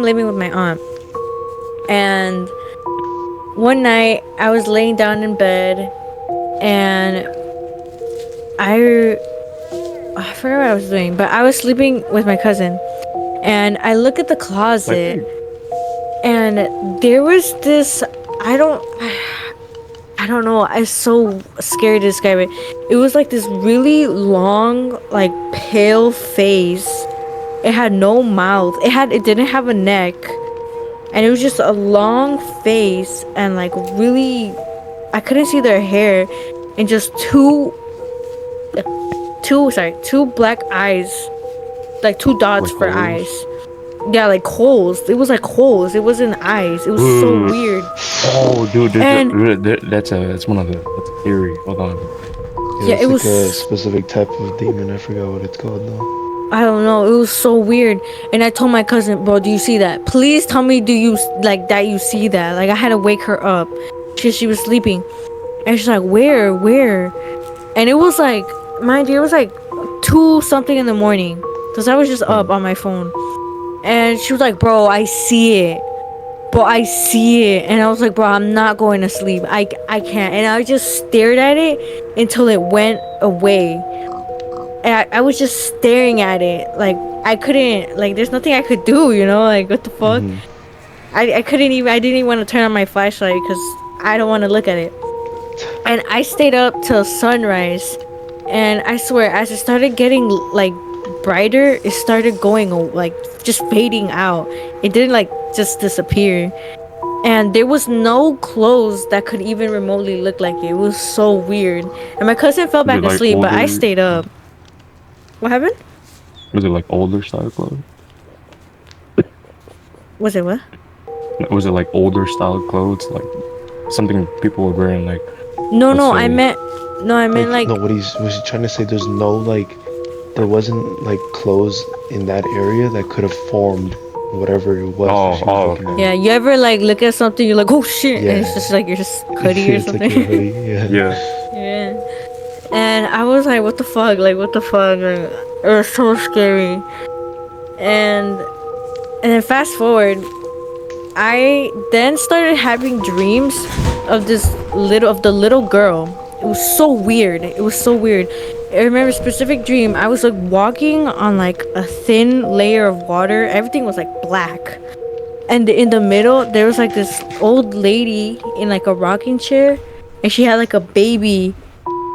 S7: living with my aunt. And one night I was laying down in bed and I forgot what I was doing, but I was sleeping with my cousin, and I look at the closet and there was this, I don't know, I'm so scared to describe it. It was like this really long, like pale face. It had no mouth. It didn't have a neck. And it was just a long face and like really, I couldn't see their hair, and just two black eyes, like 2 dots for eyes. Yeah, like holes. It was like holes. It wasn't eyes. It was so weird.
S2: Oh, dude, that's one of the, that's a theory. Hold on.
S1: Yeah, it was like a specific type of demon. I forgot what it's called though.
S7: I don't know. It was so weird. And I told my cousin, bro, do you see that? Please tell me, do you like that? You see that? Like I had to wake her up because she was sleeping, and she's like, where? And it was like, mind you, it was like 2 something in the morning, because I was just up on my phone, and she was like, bro, I see it. And I was like, bro, I'm not going to sleep. I can't. And I just stared at it until it went away. And I was just staring at it. Like, I couldn't, like, there's nothing I could do, you know? Like, what the fuck? I didn't even want to turn on my flashlight because I don't want to look at it. And I stayed up till sunrise And I swear, as it started getting like brighter, it started going like just fading out. It didn't like just disappear. And there was no clothes that could even remotely look like it. It was so weird. And my cousin fell back
S2: like
S7: asleep, but I
S2: older?
S7: stayed up. What happened?
S2: Was it like older style clothes?
S7: Was it what?
S2: Was it like older style clothes, like something people were wearing, like?
S7: No,
S2: let's
S7: no,
S2: say-
S7: I meant like
S1: no, what was he trying to say? There's no like, there wasn't like clothes in that area that could have formed whatever it was. that she was looking at.
S7: yeah. You ever like look at something, you're like, oh shit, and it's
S1: Yeah.
S7: just like your just hoodie or
S1: It's like
S7: something.
S1: a hoodie, yeah.
S2: Yeah.
S7: Yeah. And I was like, what the fuck? Like, what the fuck? Like, it was so scary. And then fast forward, I then started having dreams of the little girl. It was so weird. It was so weird. I remember a specific dream. I was like walking on like a thin layer of water. Everything was like black. And in the middle, there was like this old lady in like a rocking chair, and she had like a baby.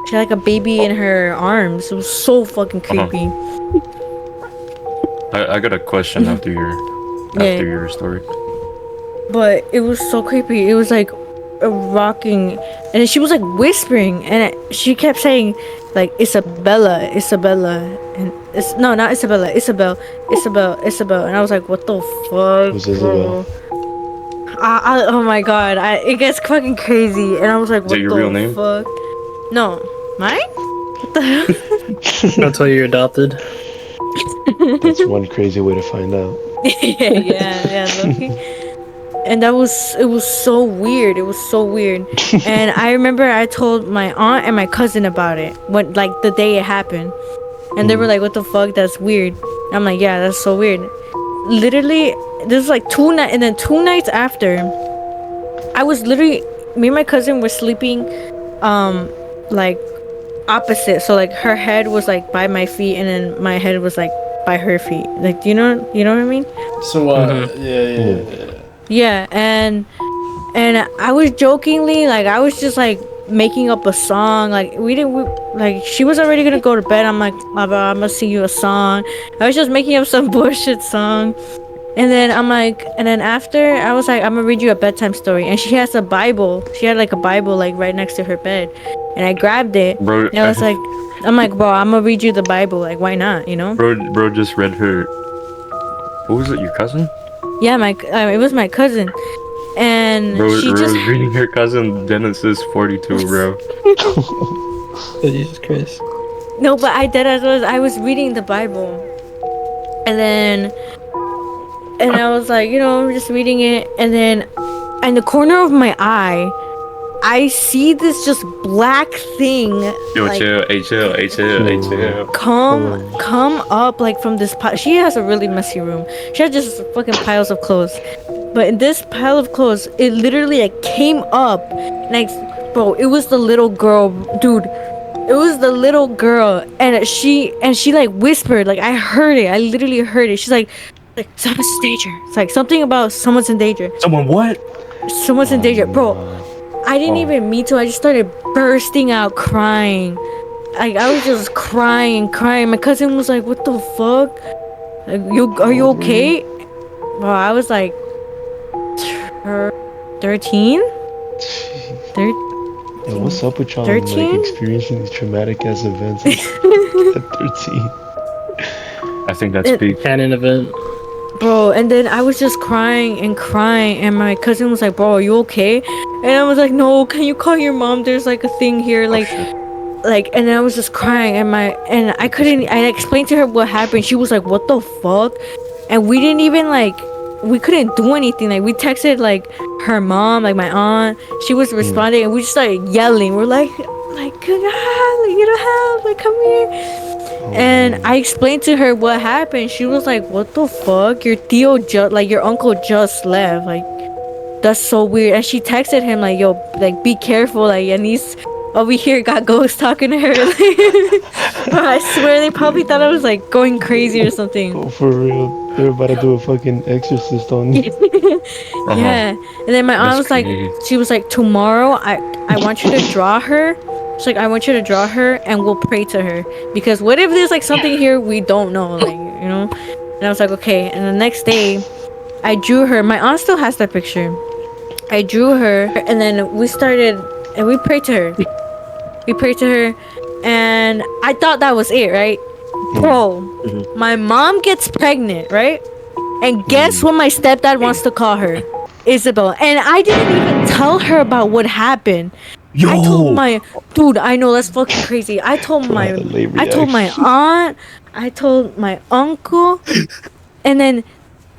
S7: She had like a baby in her arms. It was so fucking creepy.
S2: I got a question after
S7: Yeah.
S2: your story.
S7: But it was so creepy. It was like a rocking, and then she was like whispering, and she kept saying like Isabella, Isabella, and it's no, not Isabella, Isabel, Isabel, Isabel, and I was like, what the fuck,
S1: Who's Isabel?
S7: bro? Oh my god, it gets fucking crazy, and I was like,
S2: Is
S7: what
S2: that your
S7: the
S2: real name?
S7: fuck? No, mine? What the hell?
S3: That's why you're adopted.
S1: That's one crazy way to find out.
S7: yeah, Loki. And it was so weird. It was so weird. And I remember I told my aunt and my cousin about it when like the day it happened, and they were like, "What the fuck? That's weird." And I'm like, "Yeah, that's so weird." Literally, this is like 2 nights, and then 2 nights after, I was literally me and my cousin were sleeping, like opposite. So like her head was like by my feet, and then my head was like by her feet. Like, do you know what I mean?
S5: So, yeah.
S7: Yeah, and I was jokingly like I was just like making up a song. Like like she was already gonna go to bed. I'm like, I'm gonna sing you a song. I was just making up some bullshit song. And then I'm like, and then after I was like, I'm gonna read you a bedtime story. And she has a Bible. She had like a Bible like right next to her bed. And I grabbed it.
S2: Bro,
S7: And I was like, I'm like, bro, I'm gonna read you the Bible. Like, why not? You know?
S2: bro just read her. What was it? Your cousin?
S7: Yeah, it was my cousin. And
S2: Bro,
S7: she
S2: was
S7: just
S2: reading her cousin Genesis 42, bro.
S3: Jesus Christ.
S7: No, but I was reading the Bible, and I was like, just reading it, and then in the corner of my eye, I see this just black thing.
S2: Yo,
S7: like,
S2: chill.
S7: come up like from this pile. She has a really messy room. She has just fucking piles of clothes. But in this pile of clothes, it literally like came up, like, bro, it was the little girl, dude. It was the little girl, and she like whispered, like I heard it. I literally heard it. She's like someone's in danger. It's like something about someone's in danger.
S2: Someone what?
S7: Someone's in danger, bro. I didn't even mean to. I just started bursting out crying. Like I was just crying. My cousin was like, "What the fuck? Like, are you okay?" Bro, I was like 13.
S1: Yo, what's up with y'all
S7: 13?
S1: like experiencing these traumatic ass events at 13?
S2: I think that's peak.
S3: Canon event.
S7: Bro, and then I was just crying, and my cousin was like, "Bro, are you okay?" And I was like, "No, can you call your mom? There's like a thing here, like." And then I was just crying, and I couldn't. I explained to her what happened. She was like, "What the fuck?" And we didn't even we couldn't do anything. Like we texted like her mom, like my aunt. She was responding, and we just started yelling. We're like, you don't have, like, come here. And I explained to her what happened. She was like, "What the fuck? Your tío your uncle just left. Like, that's so weird." And she texted him like, "Yo, like, be careful. Like, and he's over here got ghosts talking to her." Bro, I swear they probably thought I was like going crazy or something.
S1: Oh, for real. They're about to do a fucking exorcist on you.
S7: Yeah. And then my aunt was like,
S2: crazy.
S7: she was like, "Tomorrow, I want you to draw her She's like, I want you to draw her and we'll pray to her. Because what if there's like something here we don't know, like, you know? And I was like, okay. And the next day, I drew her. My aunt still has that picture. I drew her and then we started and we prayed to her. We prayed to her and I thought that was it, right? Bro, my mom gets pregnant, right? And guess what my stepdad wants to call her? Isabel. And I didn't even tell her about what happened.
S2: Yo.
S7: I told my dude, I know that's fucking crazy. I told my aunt, I told my uncle, and then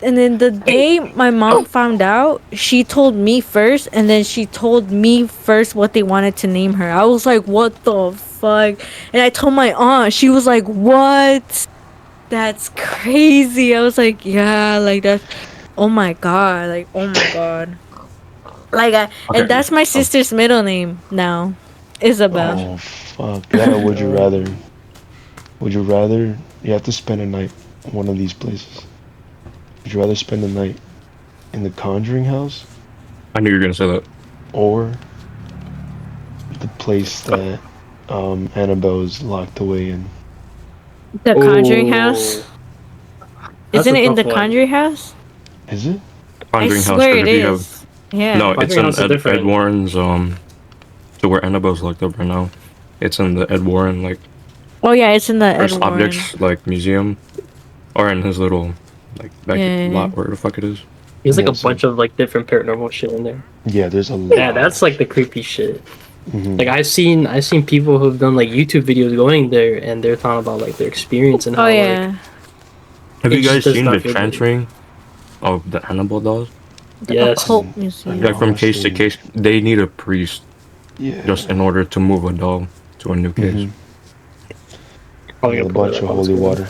S7: the day my mom found out, she told me first, and then she told me first what they wanted to name her. I was like, what the fuck? And I told my aunt, she was like, what? That's crazy. I was like, yeah, like that. Oh my god, like oh my god. Like and that's my sister's middle name now, Isabel.
S1: Oh fuck! Yeah, would you rather? Would you rather? You have to spend a night in one of these places. Would you rather spend the night in the Conjuring house?
S2: I knew you were gonna say that.
S1: Or the place that Annabelle is locked away in?
S7: The Conjuring house. Isn't it in the Conjuring house?
S1: Is it?
S2: Conjuring
S7: I swear
S2: house.
S7: it is. Yeah.
S2: No, it's
S3: Conjuring
S2: in
S3: House is
S2: Ed Warren's to where Annabelle's locked up right now. It's in the Ed Warren like
S7: Oh yeah, it's in the Ed
S2: first
S7: Warren.
S2: objects like museum, or in his little like back
S7: Yeah.
S2: lot where the fuck it is.
S3: There's like
S1: Yeah,
S3: a
S1: so-
S3: bunch of like different paranormal shit in there.
S1: Yeah, there's a lot.
S3: Yeah, that's like the creepy shit.
S1: Mhm.
S3: Like I've seen people who've done like YouTube videos going there and they're talking about like their experience and how
S7: Oh yeah.
S2: Have
S3: It
S2: you
S3: just
S2: guys
S3: does
S2: seen
S3: not
S2: the
S3: feel good.
S2: transferring of the Annabelle dolls?
S3: like yes.
S7: Occult museum.
S2: Like from case to
S1: Honestly.
S2: case, they need a priest
S1: Yeah.
S2: just in order to move a doll to a new case.
S1: Mhm.
S3: Probably
S1: A
S3: gonna pull
S1: bunch
S3: that
S1: of
S3: up on
S1: holy
S3: screen.
S1: water.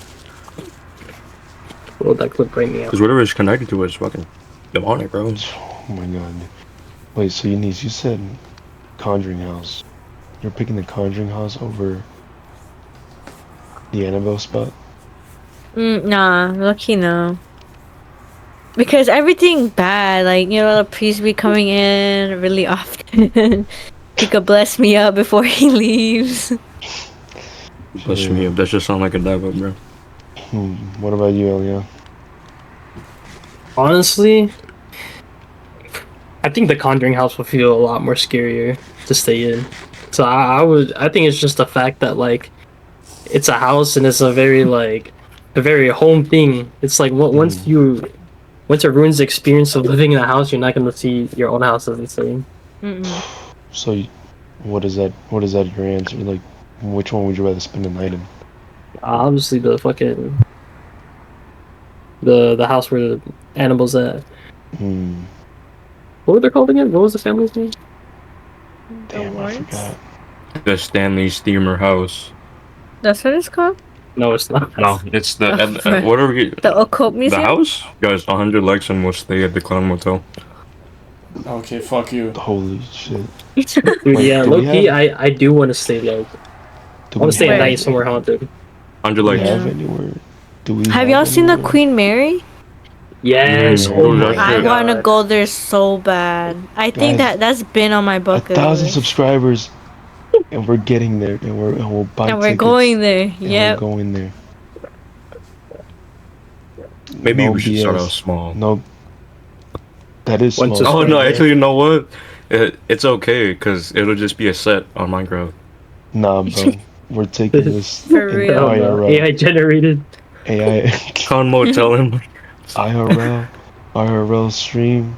S3: Will that clip bring me out?
S2: Because whatever it's connected to is fucking demonic, bro.
S1: Oh my god. Wait, so you said Conjuring house. You're picking the Conjuring house over the Annabelle spot?
S7: Nah, lucky no. Because everything bad, like, you know, the priest be coming in really often. He could bless me up before he leaves.
S2: Bless me up. That just sound like a devil, bro.
S1: What about you, Elia?
S3: Honestly, I think the Conjuring house would feel a lot more scarier to stay in. So I think it's just the fact that like it's a house and it's a very home thing. It's like once it ruins the experience of living in a house, you're not gonna see your own house as the same.
S1: So, what is that your answer? Like, which one would you rather spend the night in?
S3: Obviously, the fucking the house where the animals at. What were they called again? What was the family's name?
S1: Damn, I forgot.
S2: The Stanley Steamer House.
S7: That's what it's called?
S3: No, it's not.
S2: No, it's the
S7: right.
S2: whatever.
S7: The Occult
S2: The
S7: Museum?
S2: house, guys. 100 likes and we'll stay at the Clown Motel.
S5: Okay, fuck you.
S1: Holy shit.
S3: Dude,
S1: Wait,
S3: yeah,
S1: do
S3: low
S1: we
S3: key,
S1: have-
S3: I do want to stay like
S1: Do
S3: I want to stay
S1: have
S3: at night
S1: any-
S3: somewhere haunted.
S2: 100
S1: Do we
S2: likes.
S1: have anywhere? Do we
S7: Have y'all seen the
S1: anywhere?
S7: Queen Mary?
S3: Yes.
S2: Mm,
S3: Oh
S2: dude,
S3: my
S2: that
S7: I
S2: shit-
S3: god.
S7: want to go there so bad. I think
S1: Guys,
S7: that's been on my bucket
S1: 1,000
S7: list.
S1: subscribers, and we're getting there, and we'll buy
S7: And we're
S1: tickets,
S7: going there.
S1: and
S7: Yep.
S1: we're going there.
S2: Maybe
S1: No
S2: we should start
S1: BS.
S2: out small.
S1: No, that is
S3: Once
S1: small.
S3: it's-
S2: Oh no, actually, you know what? It's okay because it'll just be a set on Minecraft.
S1: Nah, bro. We're taking this
S7: For
S1: in
S7: real.
S1: IRL.
S3: AI generated.
S1: AI,
S2: Clown Motel and
S1: IRL stream.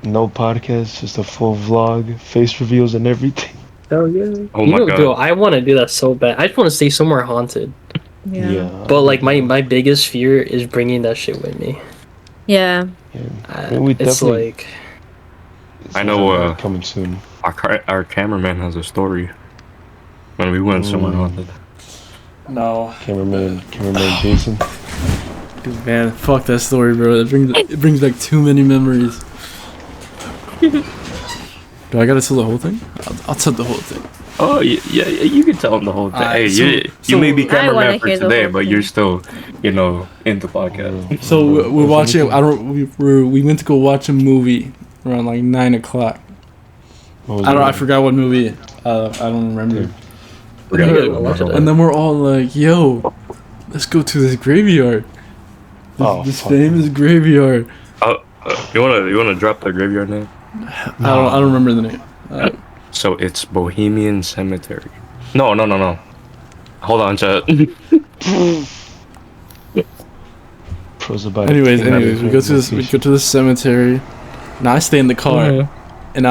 S1: No podcast, just a full vlog, face reveals and everything.
S3: Oh yeah.
S2: Oh my God.
S3: Dude, I want to do that so bad. I just want to stay somewhere haunted.
S7: Yeah.
S3: But like my biggest fear is bringing that shit with me.
S7: Yeah.
S1: I mean, we
S3: It's
S1: definitely.
S3: like
S1: it's
S2: I know,
S1: coming soon.
S2: Our cameraman has a story. When we went somewhere haunted.
S5: No.
S1: Cameraman Jason.
S5: Dude, man, fuck that story, bro. It brings back too many memories. Do I gotta tell the whole thing? I'll tell the whole thing.
S2: Oh yeah, you can tell him the whole thing.
S5: Alright,
S2: Hey,
S5: so-
S2: you may be
S7: I wanna
S2: cameraman for
S7: hear the
S2: today,
S7: whole
S2: but
S7: thing.
S2: you're still, into podcast.
S5: So we're
S1: What's
S5: watching.
S1: anything?
S5: We went to go watch a movie around like 9 o'clock.
S1: What was
S5: I
S1: it?
S5: forgot what movie. I don't remember.
S2: We're gonna
S3: Yeah,
S2: get
S3: watch it.
S5: And then we're all like, "Yo, let's go to this graveyard. This
S1: fuck.
S5: famous graveyard."
S2: You wanna drop the graveyard name?
S5: I don't remember the name.
S2: So it's Bohemian Cemetery. No. Hold on, chat.
S1: Pros about
S5: Anyways, we go to this cemetery. And I stay in the car, and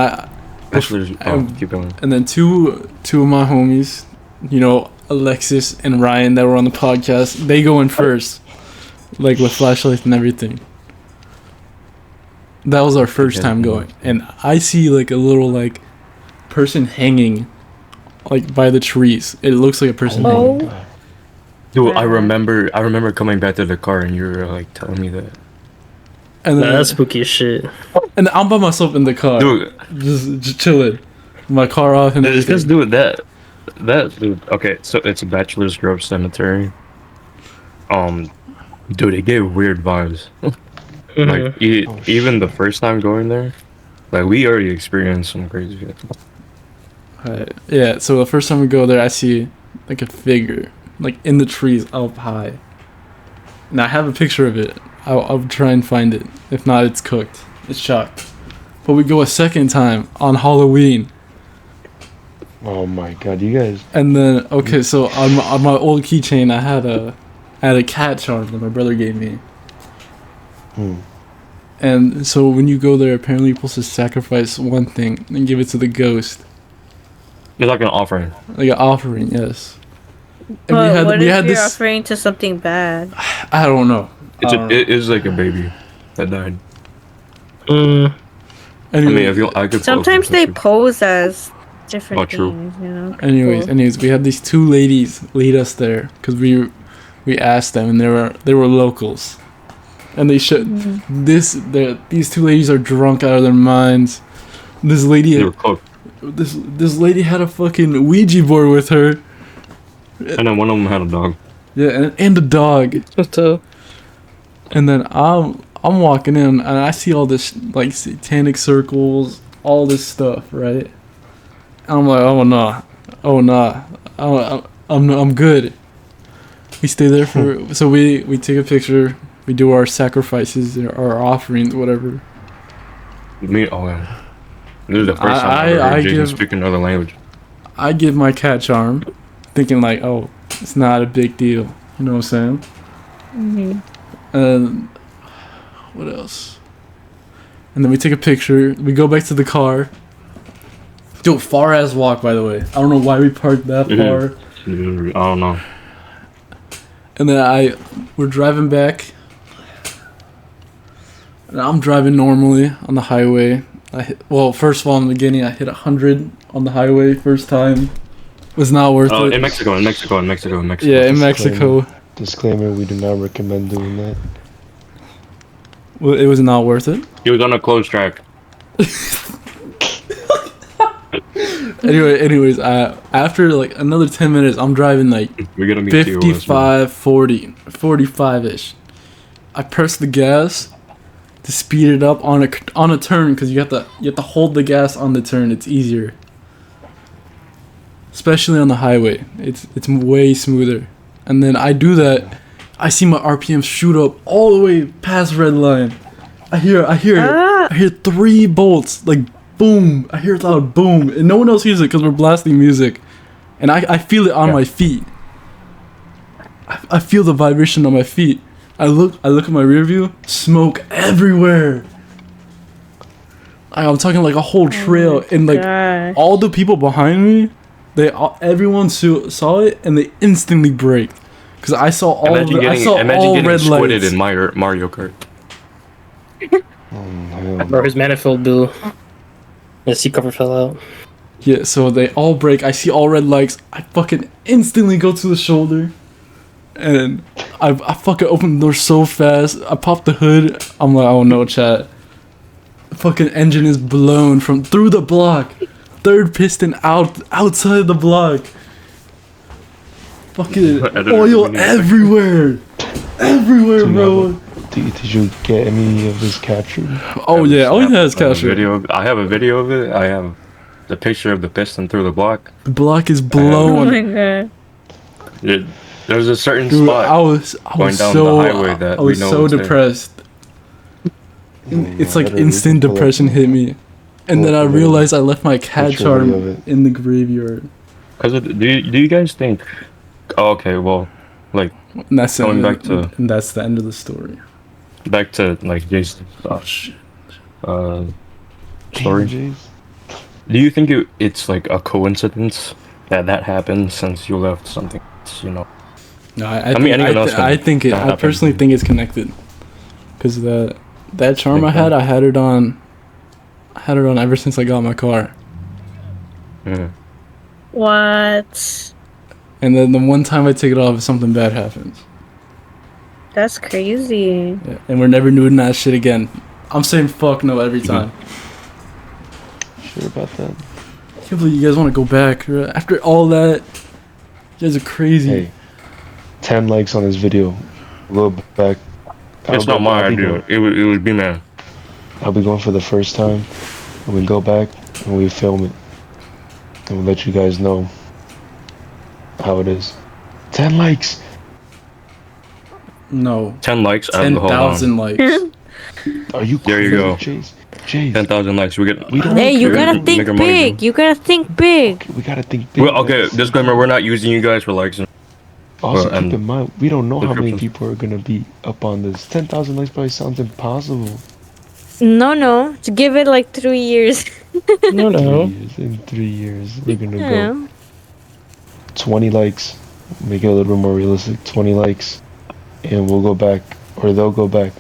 S2: Keep going.
S5: and then two of my homies, you know, Alexis and Ryan that were on the podcast, they go in first, like with flashlights and everything. That was our first time going, and I see like a little like person hanging, like by the trees. It looks like a person hanging.
S2: Dude, I remember coming back to the car and you were like telling me that.
S5: And then,
S3: That's spooky as shit.
S5: and I'm by myself in the car,
S2: Dude,
S5: just chilling, my car off and
S2: it's
S5: everything.
S2: just dude that dude. Okay, so it's a Bachelor's Grove Cemetery. Dude, it gave weird vibes. Like even the first time going there, like we already experienced some crazy shit.
S5: Right. Yeah, so the first time we go there, I see like a figure, like in the trees up high. And I have a picture of it. I'll try and find it. If not, it's cooked. It's chopped. But we go a second time on Halloween.
S1: Oh my god, you guys.
S5: And then, okay, so on my old keychain, I had a cat charm that my brother gave me. And so when you go there, apparently you're supposed to sacrifice one thing and give it to the ghost.
S2: It's like an offering.
S5: Like an offering, yes. And
S7: But what if you're offering to something bad?
S5: I don't know.
S2: It is like a baby that died.
S5: Anyway,
S2: I mean, I could.
S7: Sometimes they pose as different
S2: true.
S7: things, you know.
S5: anyways, we had these two ladies lead us there because we asked them, and they were locals, and they should these two ladies are drunk out of their minds. This lady,
S2: They were cooked.
S5: this lady had a fucking Ouija board with her.
S2: And then one of them had a dog.
S5: Yeah, and a dog. And then I'm walking in and I see all this like satanic circles, all this stuff, right? And I'm like, oh nah, I'm good. We stay there for so we take a picture, we do our sacrifices, our offerings, whatever.
S2: Me, yeah. This is the first time I ever heard Jason speak another language.
S5: I give my cat charm, thinking like, oh, it's not a big deal. You know what I'm saying? And what else? And then we take a picture. We go back to the car. Dude, far ass walk, by the way. I don't know why we parked that far.
S2: I don't know.
S5: And then we're driving back. And I'm driving normally on the highway. First of all, in the beginning, I hit 100 on the highway first time. Was not worth it.
S2: In Mexico.
S5: Yeah, in Mexico.
S1: Disclaimer: we do not recommend doing that.
S5: Well, it was not worth it.
S2: He was on a closed track.
S5: Anyways, after like another 10 minutes, I'm driving like
S2: We're gonna be
S5: 55, 40, 45-ish. I press the gas to speed it up on a turn because you have to hold the gas on the turn. It's easier, especially on the highway. It's way smoother. And then I do that. I see my RPM shoot up all the way past red line. I hear 3 bolts, like boom. I hear a loud boom, and no one else hears it because we're blasting music, and I feel it on my feet. I feel the vibration on my feet. I look at my rear view, smoke everywhere. I'm talking like a whole trail, and like all the people behind me, everyone saw it, and they instantly braked. Because I saw all red lights.
S2: In Mario Kart.
S3: Or his manifold blew. The seat cover fell out.
S5: Yeah, so they all break. I see all red lights. I fucking instantly go to the shoulder. And I fucking open the door so fast. I pop the hood. I'm like, oh no, chat. The fucking engine is blown from through the block. Third piston outside the block. Fucking oil everywhere. Everywhere, bro.
S1: Did you get any of this captured?
S5: Oh yeah, he has captured.
S2: I have a video of it. I have the picture of the piston through the block.
S5: The block is
S7: Oh
S5: blown.
S7: my god.
S2: There's a certain
S5: Dude,
S2: spot
S5: I was
S2: going down
S5: so
S2: the highway that
S5: I was
S2: we know
S5: so
S2: is there.
S5: depressed. It's like
S1: Literally,
S5: instant
S1: pull up-
S5: depression hit me, and then I realized I left my cat
S1: picture video
S5: charm
S1: of it.
S5: in the graveyard.
S2: Cause do you guys think? Oh, okay, well, like
S5: And that's the
S2: Going
S5: end
S2: back to-
S5: and that's the end of the story.
S2: back to like Jason's
S5: Shit.
S2: story.
S1: Jeez.
S2: Do you think it's like a coincidence that happened since you left something? You know.
S5: No,
S2: I mean, anyone else can
S5: I think it. I
S2: happen.
S5: personally think it's connected, because that charm I
S2: Okay.
S5: had it on. I had it on ever since I got my car,
S2: Mm.
S7: What?
S5: and then the one time I take it off, something bad happens.
S7: That's crazy.
S5: Yeah, and we're never doing that shit again. I'm saying fuck no every time.
S1: Sure about that?
S5: I can't believe you guys want to go back after all that. You guys are crazy.
S1: Hey, 10 likes on this video. We'll go back.
S2: It's not my idea. It would be man.
S1: I'll be going for the first time. And we go back and we film it. And we'll let you guys know how it is. 10 likes!
S5: No,
S2: 10 likes. Hold on.
S5: 10,000 likes.
S1: Are you
S2: There you
S1: crazy,
S2: go.
S1: Chase? Chase,
S2: 10,000 likes. We get.
S1: we don't
S7: Hey, you
S1: care.
S7: gotta
S2: Make
S7: think
S2: our money,
S7: big.
S2: bro.
S7: You gotta think big.
S1: We gotta think big.
S2: Well, okay. Disclaimer: we're not using you guys for likes.
S1: Also,
S2: and
S1: keep in mind, we don't know how many
S2: subscriptions.
S1: people are gonna be up on this. 10,000 likes probably sounds impossible.
S7: No. To give it like 3 years.
S3: No, no.
S1: 3 years, in 3 years, we're gonna go
S7: Yeah.
S1: 20 likes. Make it a little bit more realistic. 20 likes, and we'll go back, or they'll go back,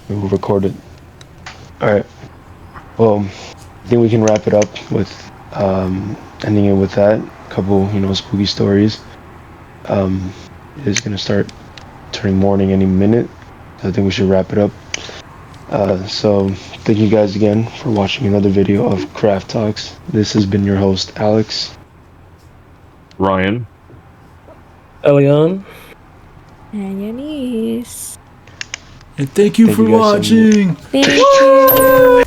S1: and we'll record it. All right. Well, I think we can wrap it up with ending it with that. A couple, spooky stories. It's gonna start turning morning any minute. I think we should wrap it up. So thank you guys again for watching another video of Craft Talks. This has been your host, Alex.
S2: Ryan.
S3: Elion.
S7: And your niece.
S5: And thank you
S1: Thank
S5: for
S1: you guys so much.
S5: watching.
S7: Thank you.